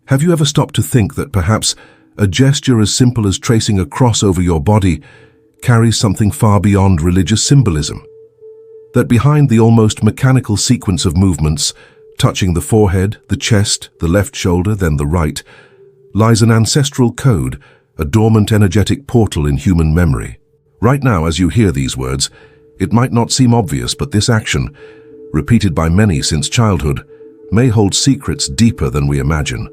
Have you ever stopped to think that perhaps a gesture as simple as tracing a cross over your body carries something far beyond religious symbolism? That behind the almost mechanical sequence of movements, touching the forehead, the chest, the left shoulder, then the right, lies an ancestral code, a dormant energetic portal in human memory. Right now, as you hear these words, it might not seem obvious, but this action, repeated by many since childhood, may hold secrets deeper than we imagine.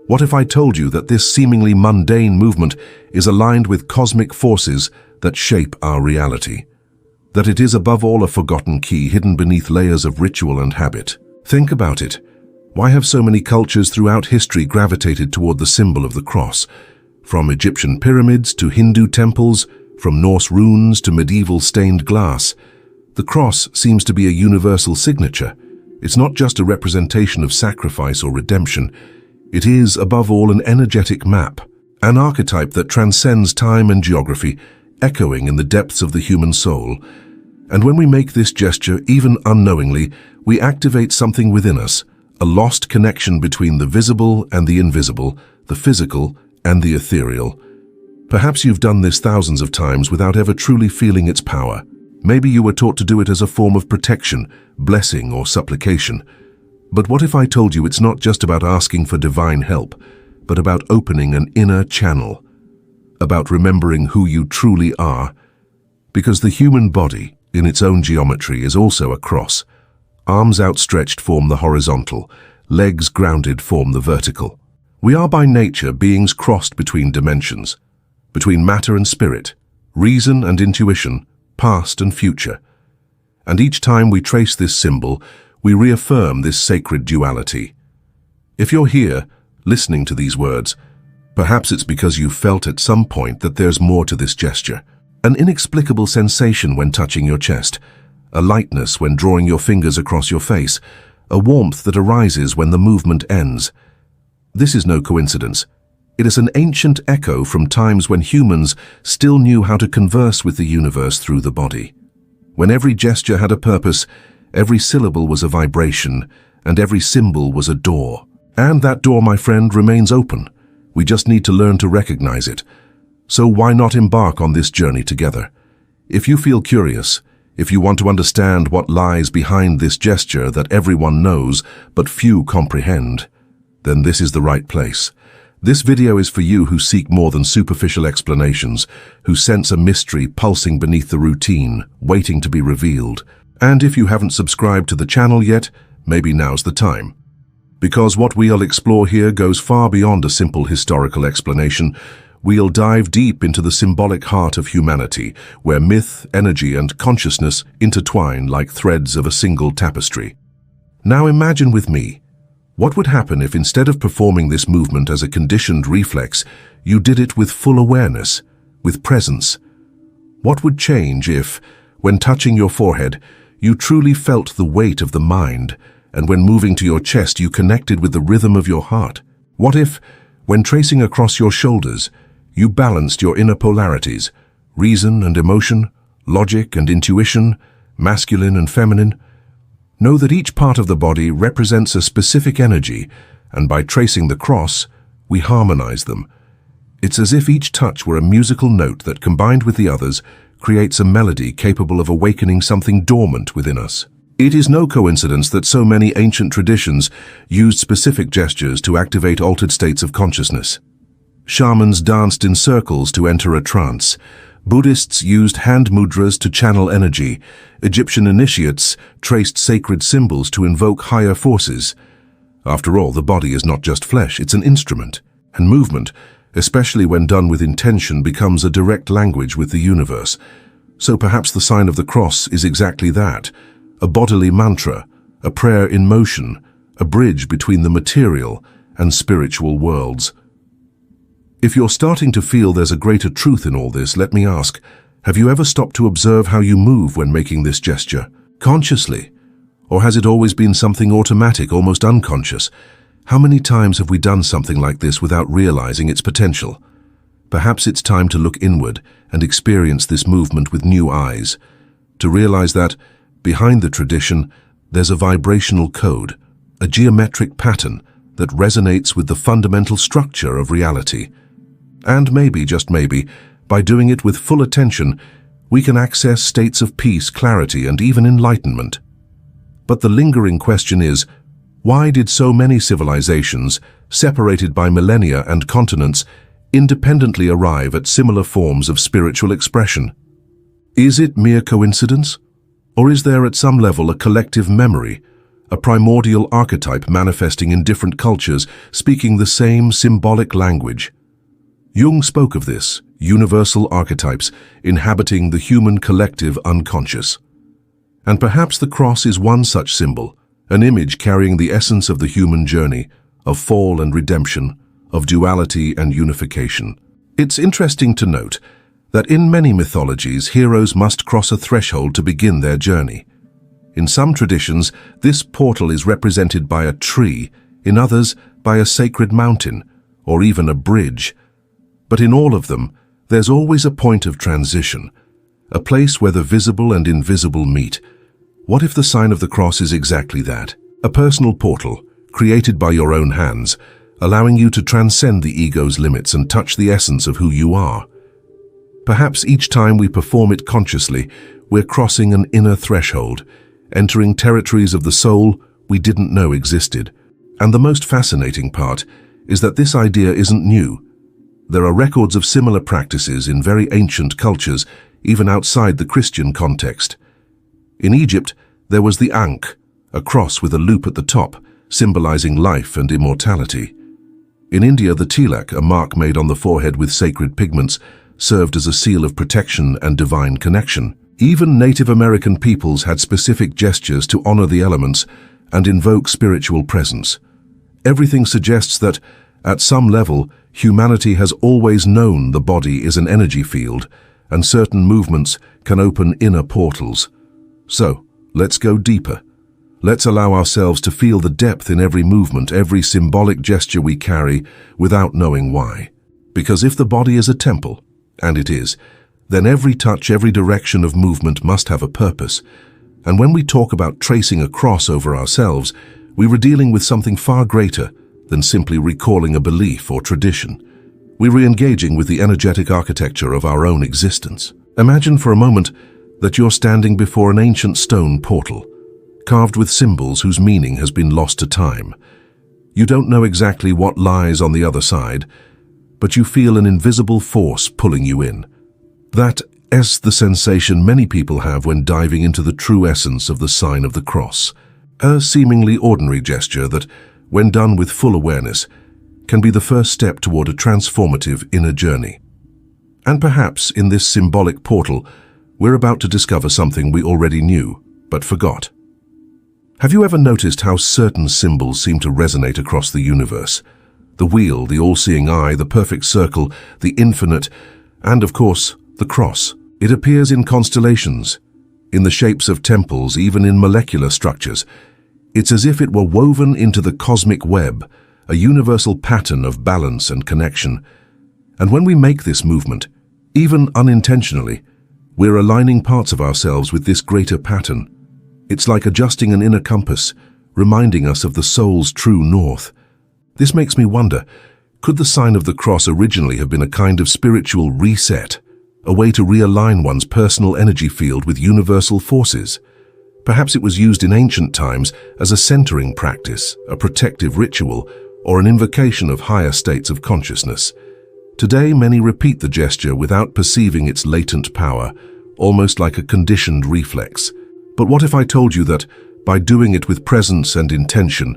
What if I told you that this seemingly mundane movement is aligned with cosmic forces that shape our reality? That it is above all a forgotten key hidden beneath layers of ritual and habit? Think about it. Why have so many cultures throughout history gravitated toward the symbol of the cross? From Egyptian pyramids to Hindu temples, from Norse runes to medieval stained glass, the cross seems to be a universal signature. It's not just a representation of sacrifice or redemption. It is, above all, an energetic map, an archetype that transcends time and geography, echoing in the depths of the human soul. And when we make this gesture, even unknowingly, we activate something within us, a lost connection between the visible and the invisible, the physical and the ethereal. Perhaps you've done this thousands of times without ever truly feeling its power. Maybe you were taught to do it as a form of protection, blessing, or supplication. But what if I told you it's not just about asking for divine help, but about opening an inner channel, about remembering who you truly are? Because the human body, in its own geometry, is also a cross. Arms outstretched form the horizontal, legs grounded form the vertical. We are by nature beings crossed between dimensions, between matter and spirit, reason and intuition, past and future. And each time we trace this symbol, we reaffirm this sacred duality. If you're here, listening to these words, perhaps it's because you've felt at some point that there's more to this gesture. An inexplicable sensation when touching your chest, a lightness when drawing your fingers across your face, a warmth that arises when the movement ends. This is no coincidence. It is an ancient echo from times when humans still knew how to converse with the universe through the body. When every gesture had a purpose, every syllable was a vibration, and every symbol was a door. And that door, my friend, remains open. We just need to learn to recognize it. So why not embark on this journey together? If you feel curious, if you want to understand what lies behind this gesture that everyone knows but few comprehend, then this is the right place. This video is for you who seek more than superficial explanations, who sense a mystery pulsing beneath the routine, waiting to be revealed. And if you haven't subscribed to the channel yet, maybe now's the time. Because what we'll explore here goes far beyond a simple historical explanation. We'll dive deep into the symbolic heart of humanity, where myth, energy, and consciousness intertwine like threads of a single tapestry. Now imagine with me, what would happen if instead of performing this movement as a conditioned reflex, you did it with full awareness, with presence? What would change if, when touching your forehead, you truly felt the weight of the mind, and when moving to your chest you connected with the rhythm of your heart? What if, when tracing across your shoulders, you balanced your inner polarities, reason and emotion, logic and intuition, masculine and feminine? Know that each part of the body represents a specific energy, and by tracing the cross, we harmonize them. It's as if each touch were a musical note that, combined with the others, creates a melody capable of awakening something dormant within us. It is no coincidence that so many ancient traditions used specific gestures to activate altered states of consciousness. Shamans danced in circles to enter a trance. Buddhists used hand mudras to channel energy. Egyptian initiates traced sacred symbols to invoke higher forces. After all, the body is not just flesh, it's an instrument. And movement, especially when done with intention, becomes a direct language with the universe. So perhaps the sign of the cross is exactly that, a bodily mantra, a prayer in motion, a bridge between the material and spiritual worlds. If you're starting to feel there's a greater truth in all this, let me ask, have you ever stopped to observe how you move when making this gesture? Consciously? Or has it always been something automatic, almost unconscious? How many times have we done something like this without realizing its potential? Perhaps it's time to look inward and experience this movement with new eyes, to realize that, behind the tradition, there's a vibrational code, a geometric pattern that resonates with the fundamental structure of reality. And maybe, just maybe, by doing it with full attention, we can access states of peace, clarity, and even enlightenment. But the lingering question is, why did so many civilizations, separated by millennia and continents, independently arrive at similar forms of spiritual expression? Is it mere coincidence? Or is there at some level a collective memory, a primordial archetype manifesting in different cultures, speaking the same symbolic language? Jung spoke of this, universal archetypes inhabiting the human collective unconscious. And perhaps the cross is one such symbol, an image carrying the essence of the human journey, of fall and redemption, of duality and unification. It's interesting to note that in many mythologies, heroes must cross a threshold to begin their journey. In some traditions, this portal is represented by a tree, in others by a sacred mountain, or even a bridge. But in all of them, there's always a point of transition, a place where the visible and invisible meet. What if the sign of the cross is exactly that? A personal portal, created by your own hands, allowing you to transcend the ego's limits and touch the essence of who you are. Perhaps each time we perform it consciously, we're crossing an inner threshold, entering territories of the soul we didn't know existed. And the most fascinating part is that this idea isn't new. There are records of similar practices in very ancient cultures, even outside the Christian context. In Egypt, there was the Ankh, a cross with a loop at the top, symbolizing life and immortality. In India, the tilak, a mark made on the forehead with sacred pigments, served as a seal of protection and divine connection. Even Native American peoples had specific gestures to honor the elements and invoke spiritual presence. Everything suggests that, at some level, humanity has always known the body is an energy field, and certain movements can open inner portals. So, let's go deeper. Let's allow ourselves to feel the depth in every movement, every symbolic gesture we carry, without knowing why. Because if the body is a temple, and it is, then every touch, every direction of movement must have a purpose. And when we talk about tracing a cross over ourselves, we were dealing with something far greater than simply recalling a belief or tradition. We were engaging with the energetic architecture of our own existence. Imagine for a moment that you're standing before an ancient stone portal, carved with symbols whose meaning has been lost to time. You don't know exactly what lies on the other side, but you feel an invisible force pulling you in. That is the sensation many people have when diving into the true essence of the sign of the cross, a seemingly ordinary gesture that, when done with full awareness, can be the first step toward a transformative inner journey. And perhaps in this symbolic portal, we're about to discover something we already knew, but forgot. Have you ever noticed how certain symbols seem to resonate across the universe? The wheel, the all-seeing eye, the perfect circle, the infinite, and of course, the cross. It appears in constellations, in the shapes of temples, even in molecular structures. It's as if it were woven into the cosmic web, a universal pattern of balance and connection. And when we make this movement, even unintentionally, we're aligning parts of ourselves with this greater pattern. It's like adjusting an inner compass, reminding us of the soul's true north. This makes me wonder, could the sign of the cross originally have been a kind of spiritual reset, a way to realign one's personal energy field with universal forces? Perhaps it was used in ancient times as a centering practice, a protective ritual, or an invocation of higher states of consciousness. Today, many repeat the gesture without perceiving its latent power, almost like a conditioned reflex. But what if I told you that, by doing it with presence and intention,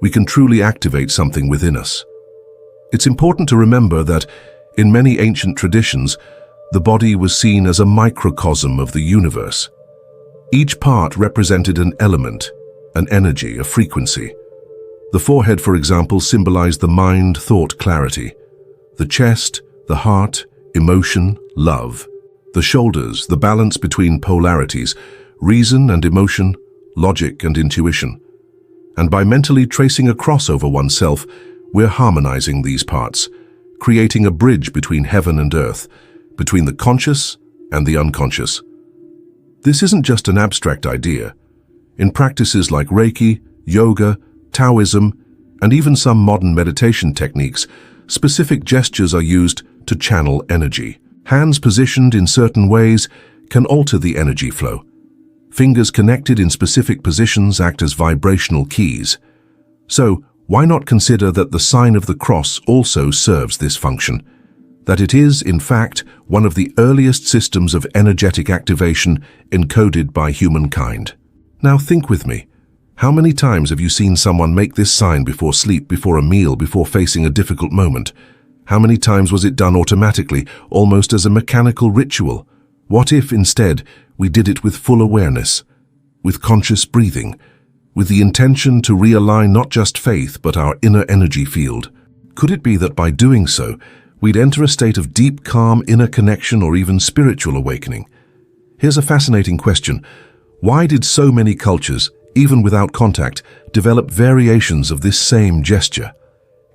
we can truly activate something within us? It's important to remember that, in many ancient traditions, the body was seen as a microcosm of the universe. Each part represented an element, an energy, a frequency. The forehead, for example, symbolized the mind, thought, clarity. The chest, the heart, emotion, love. The shoulders, the balance between polarities, reason and emotion, logic and intuition. And by mentally tracing a cross over oneself, we're harmonizing these parts, creating a bridge between heaven and earth, between the conscious and the unconscious. This isn't just an abstract idea. In practices like Reiki, yoga, Taoism, and even some modern meditation techniques, specific gestures are used to channel energy. Hands positioned in certain ways can alter the energy flow. Fingers connected in specific positions act as vibrational keys. So, why not consider that the sign of the cross also serves this function? That it is, in fact, one of the earliest systems of energetic activation encoded by humankind. Now think with me. How many times have you seen someone make this sign before sleep, before a meal, before facing a difficult moment? How many times was it done automatically, almost as a mechanical ritual? What if, instead, we did it with full awareness, with conscious breathing, with the intention to realign not just faith, but our inner energy field? Could it be that by doing so, we'd enter a state of deep, calm, inner connection or even spiritual awakening? Here's a fascinating question. Why did so many cultures, even without contact, develop variations of this same gesture?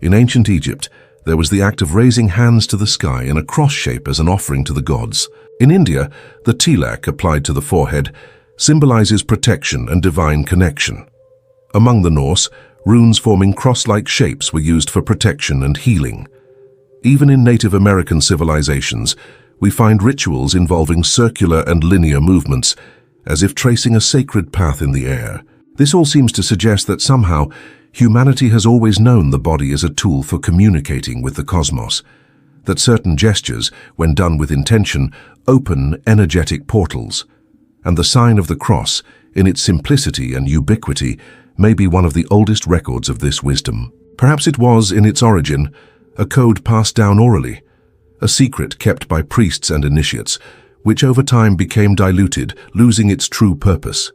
In ancient Egypt, there was the act of raising hands to the sky in a cross shape as an offering to the gods. In India, the tilak applied to the forehead symbolizes protection and divine connection. Among the Norse, runes forming cross-like shapes were used for protection and healing. Even in Native American civilizations, we find rituals involving circular and linear movements, as if tracing a sacred path in the air. This all seems to suggest that somehow humanity has always known the body as a tool for communicating with the cosmos, that certain gestures, when done with intention, open energetic portals, and the sign of the cross, in its simplicity and ubiquity, may be one of the oldest records of this wisdom. Perhaps it was, in its origin, a code passed down orally, a secret kept by priests and initiates, which over time became diluted, losing its true purpose.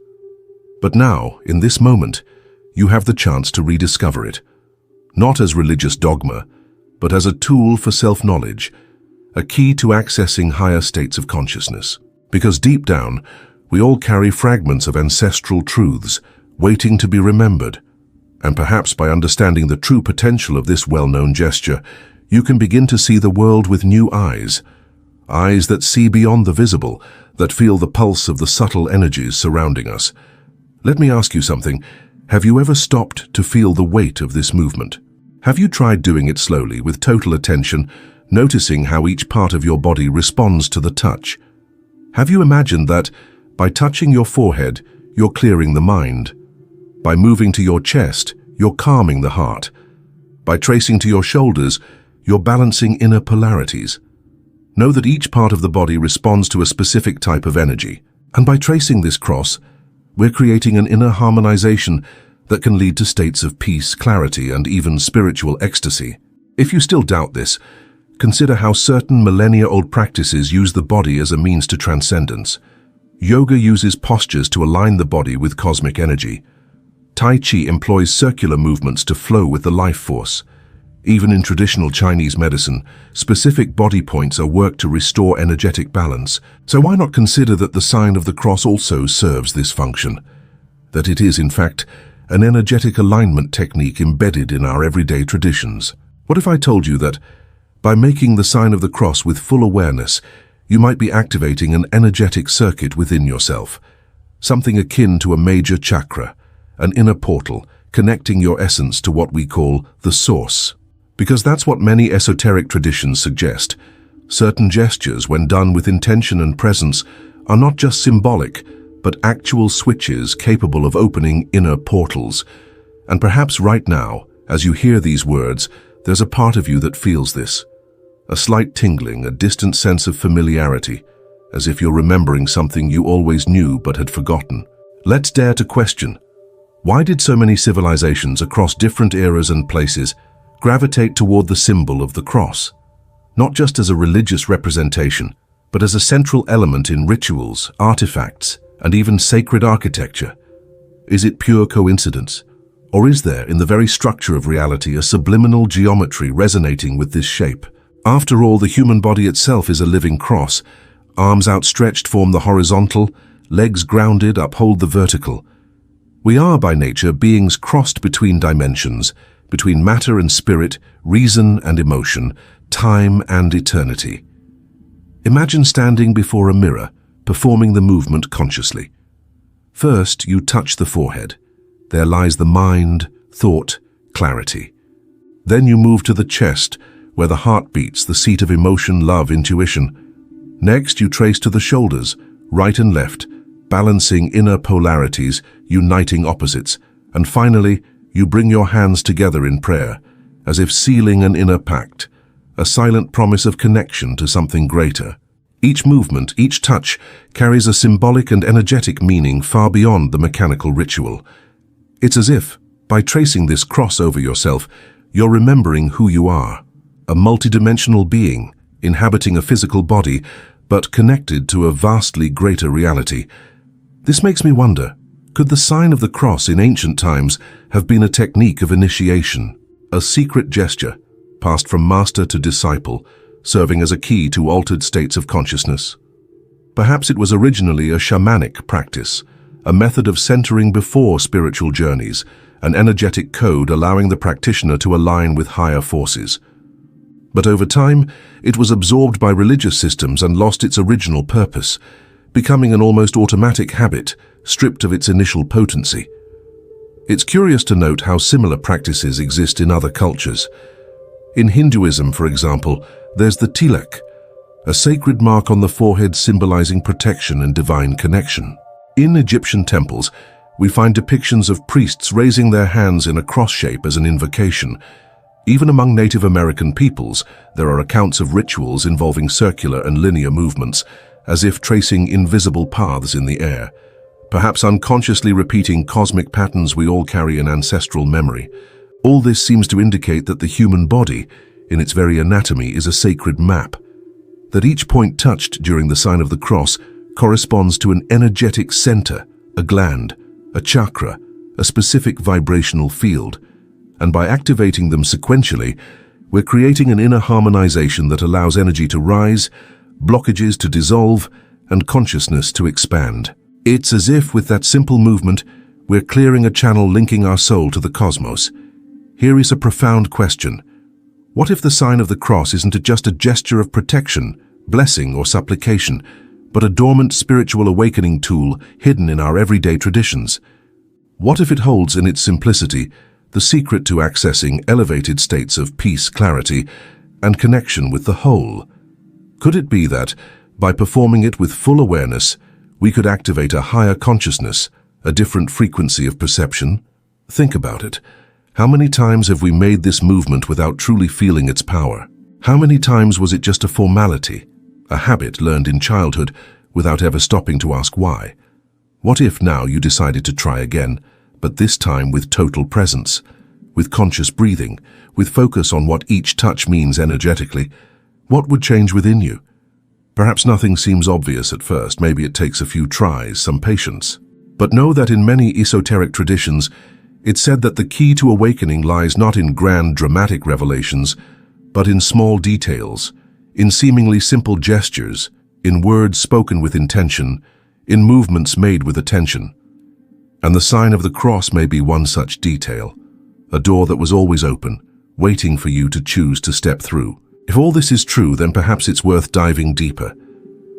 But now, in this moment, you have the chance to rediscover it, not as religious dogma, but as a tool for self-knowledge, a key to accessing higher states of consciousness. Because deep down, we all carry fragments of ancestral truths, waiting to be remembered. And perhaps by understanding the true potential of this well-known gesture, you can begin to see the world with new eyes, eyes that see beyond the visible, that feel the pulse of the subtle energies surrounding us. Let me ask you something. Have you ever stopped to feel the weight of this movement? Have you tried doing it slowly, with total attention, noticing how each part of your body responds to the touch? Have you imagined that, by touching your forehead, you're clearing the mind? By moving to your chest, you're calming the heart. By tracing to your shoulders, you're balancing inner polarities. Know that each part of the body responds to a specific type of energy. And by tracing this cross, we're creating an inner harmonization that can lead to states of peace, clarity, and even spiritual ecstasy. If you still doubt this, consider how certain millennia-old practices use the body as a means to transcendence. Yoga uses postures to align the body with cosmic energy. Tai Chi employs circular movements to flow with the life force. Even in traditional Chinese medicine, specific body points are worked to restore energetic balance. So why not consider that the sign of the cross also serves this function? That it is, in fact, an energetic alignment technique embedded in our everyday traditions. What if I told you that, by making the sign of the cross with full awareness, you might be activating an energetic circuit within yourself, something akin to a major chakra, an inner portal, connecting your essence to what we call the source? Because that's what many esoteric traditions suggest. Certain gestures, when done with intention and presence, are not just symbolic, but actual switches capable of opening inner portals. And perhaps right now, as you hear these words, there's a part of you that feels this. A slight tingling, a distant sense of familiarity, as if you're remembering something you always knew but had forgotten. Let's dare to question, why did so many civilizations across different eras and places gravitate toward the symbol of the cross? Not just as a religious representation, but as a central element in rituals, artifacts, and even sacred architecture. Is it pure coincidence? Or is there, in the very structure of reality, a subliminal geometry resonating with this shape? After all, the human body itself is a living cross. Arms outstretched form the horizontal, legs grounded uphold the vertical. We are, by nature, beings crossed between dimensions, between matter and spirit, reason and emotion, time and eternity. Imagine standing before a mirror, performing the movement consciously. First, you touch the forehead. There lies the mind, thought, clarity. Then you move to the chest, where the heart beats, the seat of emotion, love, intuition. Next, you trace to the shoulders, right and left, balancing inner polarities, uniting opposites. And finally, you bring your hands together in prayer, as if sealing an inner pact, a silent promise of connection to something greater. Each movement, each touch, carries a symbolic and energetic meaning far beyond the mechanical ritual. It's as if, by tracing this cross over yourself, you're remembering who you are, a multidimensional being, inhabiting a physical body, but connected to a vastly greater reality. This makes me wonder, could the sign of the cross in ancient times have been a technique of initiation, a secret gesture, passed from master to disciple, serving as a key to altered states of consciousness? Perhaps it was originally a shamanic practice, a method of centering before spiritual journeys, an energetic code allowing the practitioner to align with higher forces. But over time, it was absorbed by religious systems and lost its original purpose, becoming an almost automatic habit, stripped of its initial potency. It's curious to note how similar practices exist in other cultures. In Hinduism, for example, there's the tilak, a sacred mark on the forehead symbolizing protection and divine connection. In Egyptian temples, we find depictions of priests raising their hands in a cross shape as an invocation. Even among Native American peoples, there are accounts of rituals involving circular and linear movements, as if tracing invisible paths in the air, perhaps unconsciously repeating cosmic patterns we all carry in ancestral memory. All this seems to indicate that the human body, in its very anatomy, is a sacred map, that each point touched during the sign of the cross corresponds to an energetic center, a gland, a chakra, a specific vibrational field, and by activating them sequentially, we're creating an inner harmonization that allows energy to rise, blockages to dissolve, and consciousness to expand. It's as if with that simple movement, we're clearing a channel linking our soul to the cosmos. Here is a profound question. What if the sign of the cross isn't just a gesture of protection, blessing, or supplication, but a dormant spiritual awakening tool hidden in our everyday traditions? What if it holds in its simplicity the secret to accessing elevated states of peace, clarity, and connection with the whole? Could it be that, by performing it with full awareness, we could activate a higher consciousness, a different frequency of perception? Think about it. How many times have we made this movement without truly feeling its power? How many times was it just a formality, a habit learned in childhood without ever stopping to ask why? What if now you decided to try again, but this time with total presence, with conscious breathing, with focus on what each touch means energetically? What would change within you? Perhaps nothing seems obvious at first. Maybe it takes a few tries, some patience. But know that in many esoteric traditions, it's said that the key to awakening lies not in grand dramatic revelations, but in small details, in seemingly simple gestures, in words spoken with intention, in movements made with attention. And the sign of the cross may be one such detail, a door that was always open, waiting for you to choose to step through. If all this is true, then perhaps it's worth diving deeper.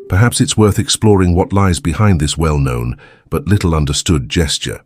Perhaps it's worth exploring what lies behind this well-known but little understood gesture.